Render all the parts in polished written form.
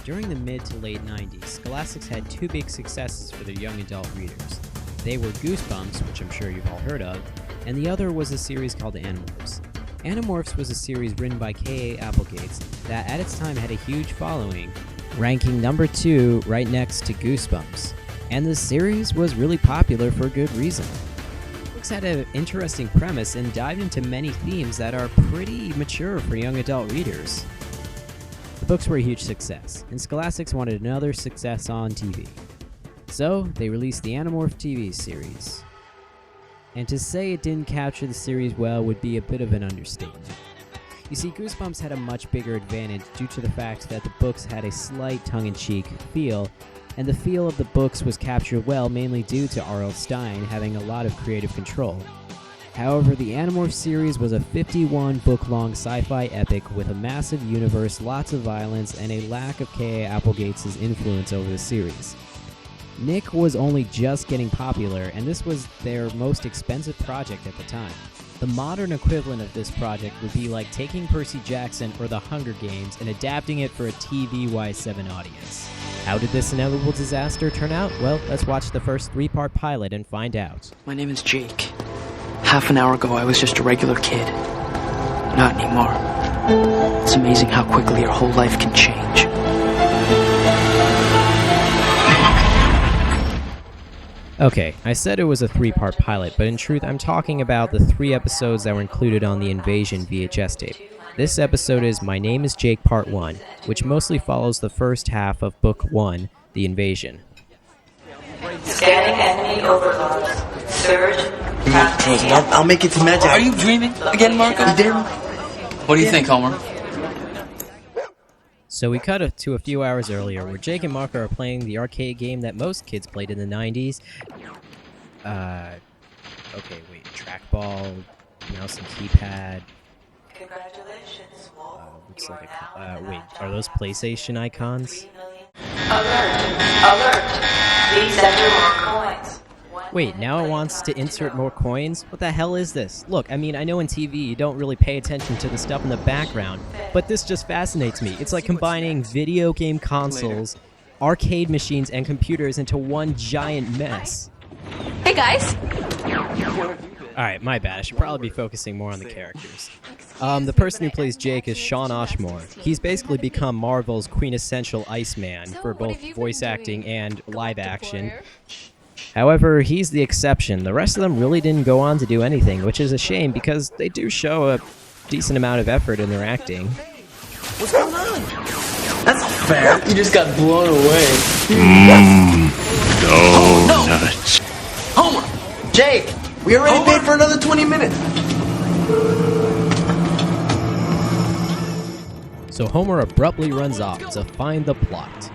During the mid to late 90s, Scholastics had two big successes for their young adult readers. They were Goosebumps, which I'm sure you've all heard of, and the other was a series called Animorphs. Animorphs was a series written by K.A. Applegates that at its time had a huge following, ranking number 2 right next to Goosebumps. And the series was really popular for good reason. The books had an interesting premise and dived into many themes that are pretty mature for young adult readers. The books were a huge success, and Scholastics wanted another success on TV. So, they released the Animorph TV series. And to say it didn't capture the series well would be a bit of an understatement. You see, Goosebumps had a much bigger advantage due to the fact that the books had a slight tongue-in-cheek feel, and the feel of the books was captured well mainly due to R.L. Stine having a lot of creative control. However, the Animorphs series was a 51-book-long sci-fi epic with a massive universe, lots of violence, and a lack of K.A. Applegates' influence over the series. Nick was only just getting popular, and this was their most expensive project at the time. The modern equivalent of this project would be like taking Percy Jackson or The Hunger Games and adapting it for a TV Y7 audience. How did this inevitable disaster turn out? Well, let's watch the first 3-part pilot and find out. My name is Jake. Half an hour ago, I was just a regular kid. Not anymore. It's amazing how quickly your whole life can change. Okay, I said it was a 3-part pilot, but in truth, I'm talking about the 3 episodes that were included on the Invasion VHS tape. This episode is My Name is Jake Part 1, which mostly follows the first half of Book 1, The Invasion. Scanning enemy overlords. Surge. I'll make it to Magic. Are you dreaming again, Marco? You dare me? What do you think, Homer? So we cut to a few hours earlier, where Jake and Marco are playing the arcade game that most kids played in the 90s. Okay, wait, trackball, mouse and keypad. Congratulations, Wolf. Looks like wait, are those PlayStation icons? Alert! Alert! Please enter more coins. Wait, now it wants to insert more coins? What the hell is this? Look, I mean, I know in TV you don't really pay attention to the stuff in the background, but this just fascinates me. It's like combining video game consoles, arcade machines, and computers into one giant mess. Hey guys! Alright, my bad. I should probably be focusing more on the characters. The person who plays Jake is Sean Ashmore. He's basically become Marvel's quintessential Iceman for both voice acting and live action. However, he's the exception. The rest of them really didn't go on to do anything, which is a shame because they do show a decent amount of effort in their acting. What's going on? That's not fair. You just got blown away. Donuts. Homer! Jake! We already paid for another 20 minutes. So Homer abruptly runs off to find the plot.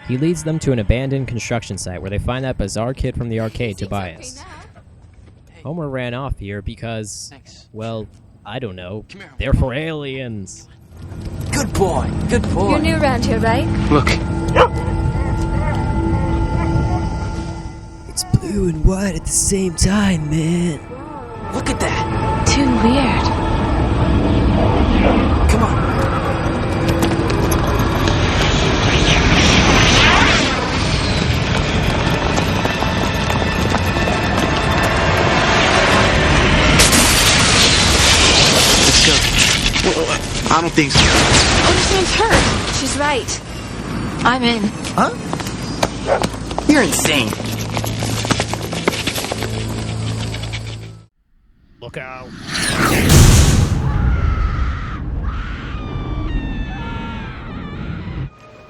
He leads them to an abandoned construction site where they find that bizarre kid from the arcade, Tobias. Homer ran off here because, well, I don't know, they're for aliens. Good boy. Good boy. You're new around here, right? Look, It's blue and white at the same time, man. Look at that. Too weird. Come on. Let's go. I don't think so. Oh, this man's hurt. She's right. I'm in. Huh? You're insane. Look out.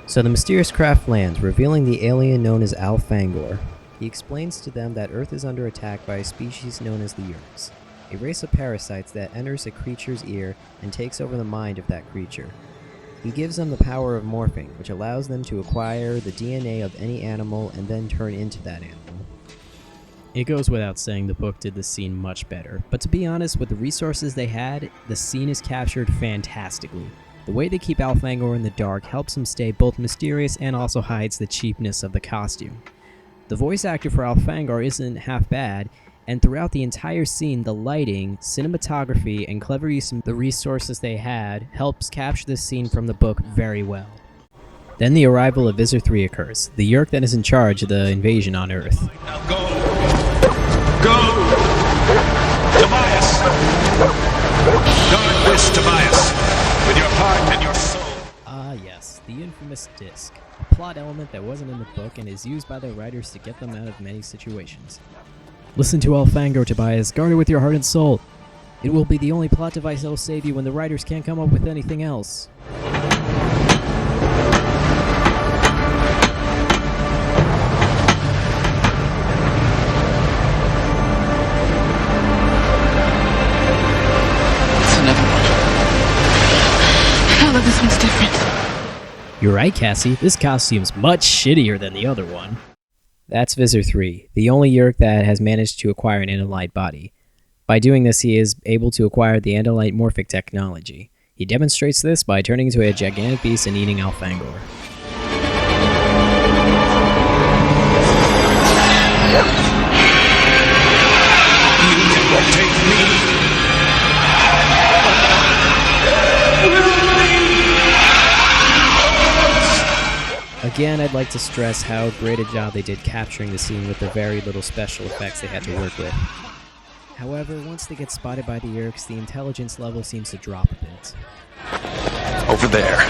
So the mysterious craft lands, revealing the alien known as Alfangor. He explains to them that Earth is under attack by a species known as the Yeerks, a race of parasites that enters a creature's ear and takes over the mind of that creature. He gives them the power of morphing, which allows them to acquire the DNA of any animal and then turn into that animal. It goes without saying the book did the scene much better, but to be honest, with the resources they had, the scene is captured fantastically. The way they keep Alfangor in the dark helps him stay both mysterious and also hides the cheapness of the costume. The voice actor for Alfangor isn't half bad, and throughout the entire scene, the lighting, cinematography, and clever use of the resources they had helps capture the scene from the book very well. Then the arrival of Visser 3 occurs, the Yeerk that is in charge of the invasion on Earth. Now go! Go! Tobias! Guard this, Tobias, with your heart and your soul. Ah yes, the infamous disc, a plot element that wasn't in the book and is used by the writers to get them out of many situations. Listen to Elfangor, Tobias, guard it with your heart and soul. It will be the only plot device that will save you when the writers can't come up with anything else. Although this one's different. You're right, Cassie. This costume's much shittier than the other one. That's Visser 3, the only Yeerk that has managed to acquire an Andalite body. By doing this, he is able to acquire the Andalite morphic technology. He demonstrates this by turning into a gigantic beast and eating Elfangor. You cannot take me! Again, I'd like to stress how great a job they did capturing the scene with the very little special effects they had to work with. However, once they get spotted by the Yeerks, the intelligence level seems to drop a bit. Over there.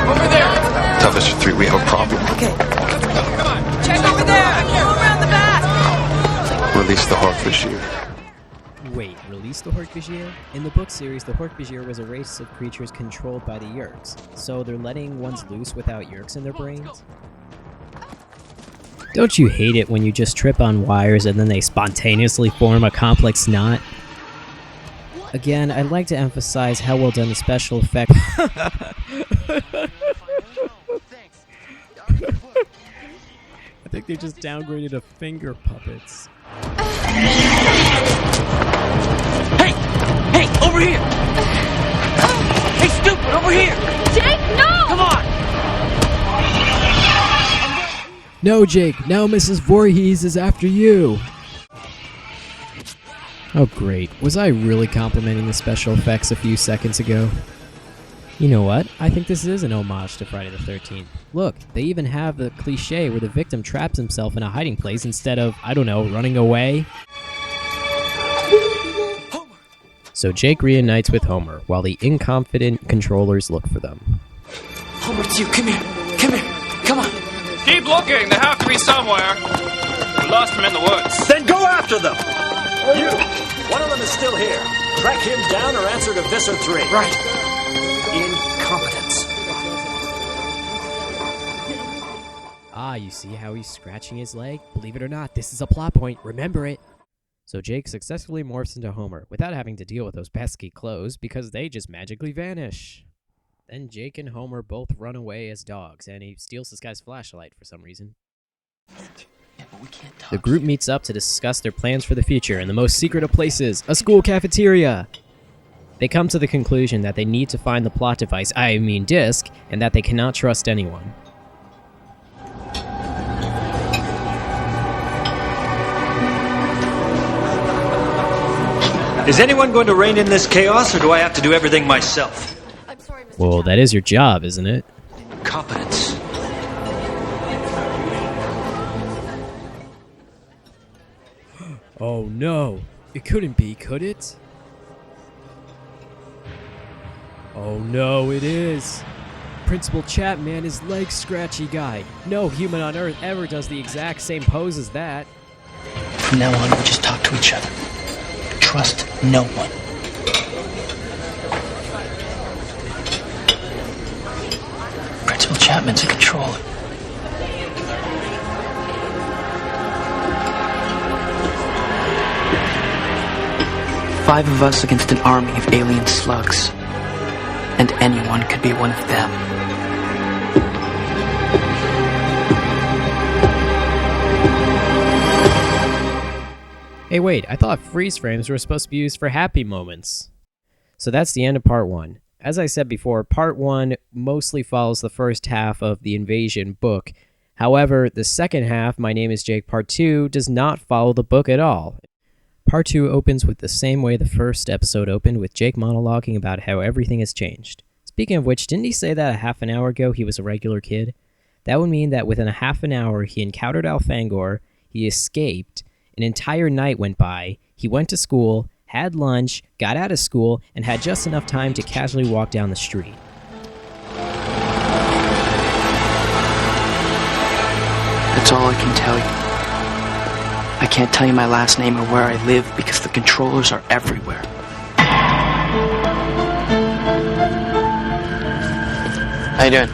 Over there! Tell Visser 3 we have a problem. Okay. Come on, check over there! Go around the back! Release the Hork-Bajir. Wait, release the Hork-Bajir? In the book series, the Hork-Bajir was a race of creatures controlled by the Yeerks, so they're letting ones loose without Yeerks in their brains? Don't you hate it when you just trip on wires and then they spontaneously form a complex knot? Again, I'd like to emphasize how well done the special effects. I think they just downgraded to finger puppets. Hey! Hey, over here! Hey, stupid, over here! Jake, no! Come on! No, Jake, now Mrs. Voorhees is after you! Oh great, was I really complimenting the special effects a few seconds ago? You know what? I think this is an homage to Friday the 13th. Look, they even have the cliche where the victim traps himself in a hiding place instead of, I don't know, running away. So Jake reunites with Homer, while the inconfident controllers look for them. Homer, it's you. Come here. Come here. Come on. Keep looking, they have to be somewhere. We lost them in the woods. Then go after them! You! One of them is still here. Track him down or answer to Visser 3. Right. Incompetence. Ah, you see how he's scratching his leg? Believe it or not, this is a plot point. Remember it. So Jake successfully morphs into Homer without having to deal with those pesky clothes because they just magically vanish. Then Jake and Homer both run away as dogs, and he steals this guy's flashlight for some reason. The group meets up to discuss their plans for the future in the most secret of places, a school cafeteria. They come to the conclusion that they need to find the plot device, I mean disc, and that they cannot trust anyone. Is anyone going to rein in this chaos, or do I have to do everything myself? I'm sorry, Mr. Well, that is your job, isn't it? Incompetence. Oh no, it couldn't be, could it? Oh no, it is. Principal Chapman is leg scratchy guy. No human on Earth ever does the exact same pose as that. From now on, we just talk to each other. Trust no one. Principal Chapman's in control. Five of us against an army of alien slugs. And anyone could be one of them. Hey wait, I thought freeze frames were supposed to be used for happy moments. So that's the end of part 1. As I said before, part 1 mostly follows the first half of the Invasion book. However, the second half, My Name is Jake Part 2, does not follow the book at all. Part 2 opens with the same way the first episode opened, with Jake monologuing about how everything has changed. Speaking of which, didn't he say that a half an hour ago he was a regular kid? That would mean that within a half an hour he encountered Alfangor, he escaped, an entire night went by, he went to school, had lunch, got out of school, and had just enough time to casually walk down the street. That's all I can tell you. I can't tell you my last name or where I live because the controllers are everywhere. How you doing?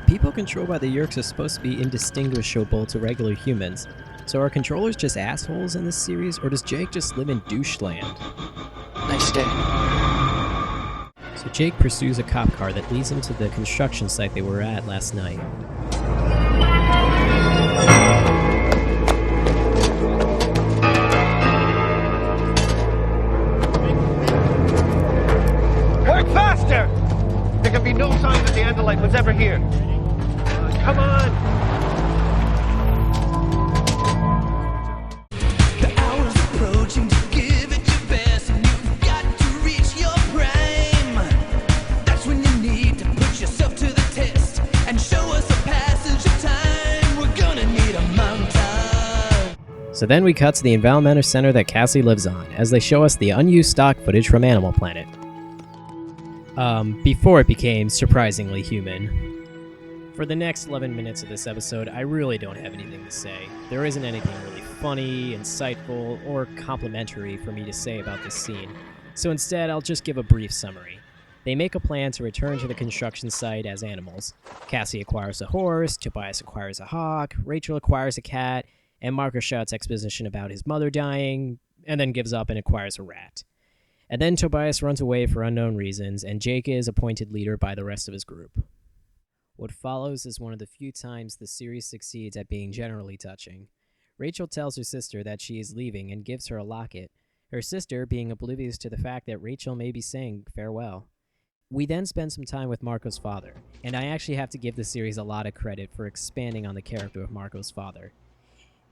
People controlled by the Yeerks are supposed to be indistinguishable to regular humans. So are controllers just assholes in this series, or does Jake just live in doucheland? Nice day. So Jake pursues a cop car that leads him to the construction site they were at last night. Work faster! There can be no sign that the Andalite was ever here. Come on! The hour's approaching to give it your best, and you've got to reach your prime. That's when you need to put yourself to the test and show us a passage of time. We're gonna need a montage. So then we cut to the environmental center that Cassie lives on, as they show us the unused stock footage from Animal Planet. Before it became surprisingly human. For the next 11 minutes of this episode, I really don't have anything to say. There isn't anything really funny, insightful, or complimentary for me to say about this scene. So instead, I'll just give a brief summary. They make a plan to return to the construction site as animals. Cassie acquires a horse, Tobias acquires a hawk, Rachel acquires a cat, and Marco shouts exposition about his mother dying, and then gives up and acquires a rat. And then Tobias runs away for unknown reasons, and Jake is appointed leader by the rest of his group. What follows is one of the few times the series succeeds at being generally touching. Rachel tells her sister that she is leaving and gives her a locket, her sister being oblivious to the fact that Rachel may be saying farewell. We then spend some time with Marco's father, and I actually have to give the series a lot of credit for expanding on the character of Marco's father.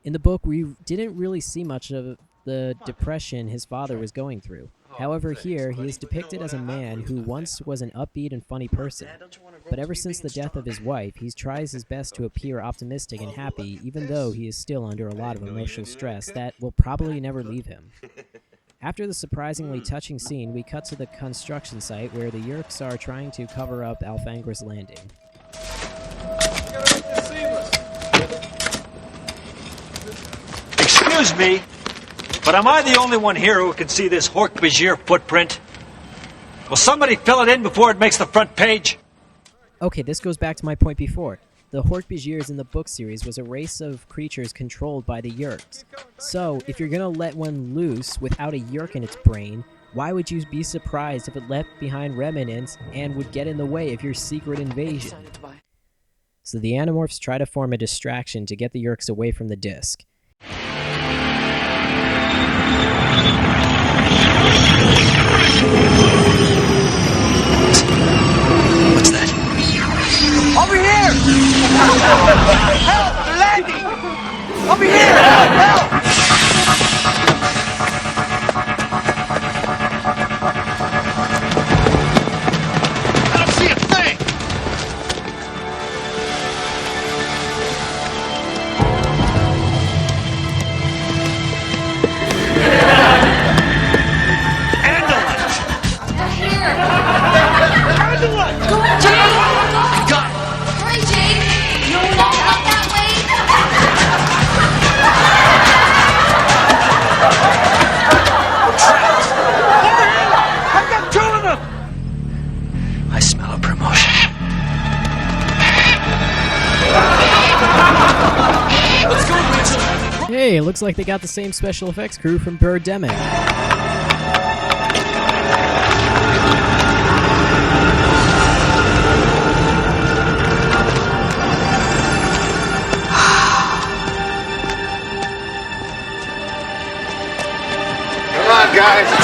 In the book, we didn't really see much of the depression his father was going through. However, here, he is depicted as a man who once was an upbeat and funny person. But ever since the death of his wife, he tries his best to appear optimistic and happy, even though he is still under a lot of emotional stress that will probably never leave him. After the surprisingly touching scene, we cut to the construction site where the Yeerks are trying to cover up Alfangor's landing. Excuse me, but am I the only one here who can see this Hork-Bajir footprint? Will somebody fill it in before it makes the front page? Okay, this goes back to my point before. The Hork-Bajirs in the book series was a race of creatures controlled by the Yeerks. So, if you're gonna let one loose without a Yeerk in its brain, why would you be surprised if it left behind remnants and would get in the way of your secret invasion? So the Animorphs try to form a distraction to get the Yeerks away from the disc. What's that? Over here! Help! They're landing! Over here! Help! I don't see a thing! Hey, it looks like they got the same special effects crew from Birdemic. Come on, guys.